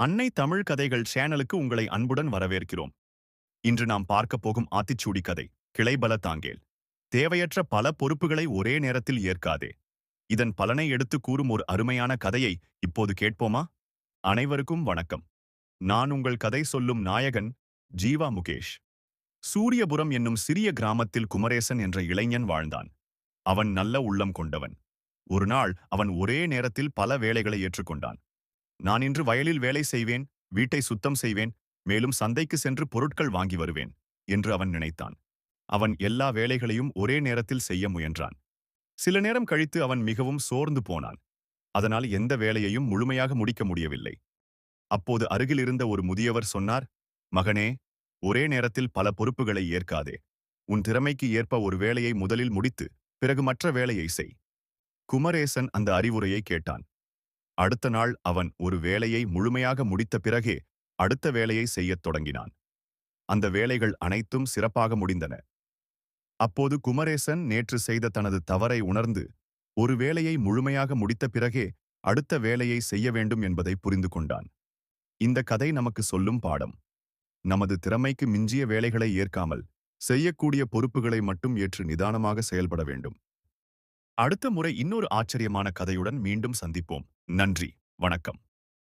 அன்னை தமிழ் கதைகள் சேனலுக்கு உங்களை அன்புடன் வரவேற்கிறோம். இன்று நாம் பார்க்கப் போகும் ஆத்திச்சூடி கதை கிளைபல தாங்கேல். தேவையற்ற பல பொறுப்புகளை ஒரே நேரத்தில் ஏற்காதே. இதன் பலனை எடுத்து கூறும் ஒரு அருமையான கதையை இப்போது கேட்போமா? அனைவருக்கும் வணக்கம். நான் உங்கள் கதை சொல்லும் நாயகன் ஜீவா முகேஷ். சூரியபுரம் என்னும் சிறிய கிராமத்தில் குமரேசன் என்ற இளைஞன் வாழ்ந்தான். அவன் நல்ல உள்ளம் கொண்டவன். ஒரு நாள் அவன் ஒரே நேரத்தில் பல வேலைகளை ஏற்றுக்கொண்டான். நான் இன்று வயலில் வேலை செய்வேன், வீட்டை சுத்தம் செய்வேன், மேலும் சந்தைக்கு சென்று பொருட்கள் வாங்கி வருவேன் என்று அவன் நினைத்தான். அவன் எல்லா வேலைகளையும் ஒரே நேரத்தில் செய்ய முயன்றான். சில நேரம் கழித்து அவன் மிகவும் சோர்ந்து போனான். அதனால் எந்த வேலையையும் முழுமையாக முடிக்க முடியவில்லை. அப்போது அருகில் இருந்த ஒரு முதியவர் சொன்னார், "மகனே, ஒரே நேரத்தில் பல பொறுப்புகளை ஏற்காதே. உன் திறமைக்கு ஏற்ப ஒரு வேலையை முதலில் முடித்து பிறகு மற்ற வேலையை செய்." குமரேசன் அந்த அறிவுரையை கேட்டான். அடுத்த நாள் அவன் ஒரு வேலையை முழுமையாக முடித்த பிறகே அடுத்த வேலையை செய்யத் தொடங்கினான். அந்த வேலைகள் அனைத்தும் சிறப்பாக முடிந்தன. அப்போது குமரேசன் நேற்று செய்த தனது தவறை உணர்ந்து ஒரு வேலையை முழுமையாக முடித்த பிறகே அடுத்த வேலையை செய்ய வேண்டும் என்பதை புரிந்து கொண்டான். இந்த கதை நமக்கு சொல்லும் பாடம்: நமது திறமைக்கு மிஞ்சிய வேலைகளை ஏற்காமல் செய்யக்கூடிய பொறுப்புகளை மட்டும் ஏற்று நிதானமாக செயல்பட வேண்டும். அடுத்த முறை இன்னொரு ஆச்சரியமான கதையுடன் மீண்டும் சந்திப்போம். நன்றி, வணக்கம்.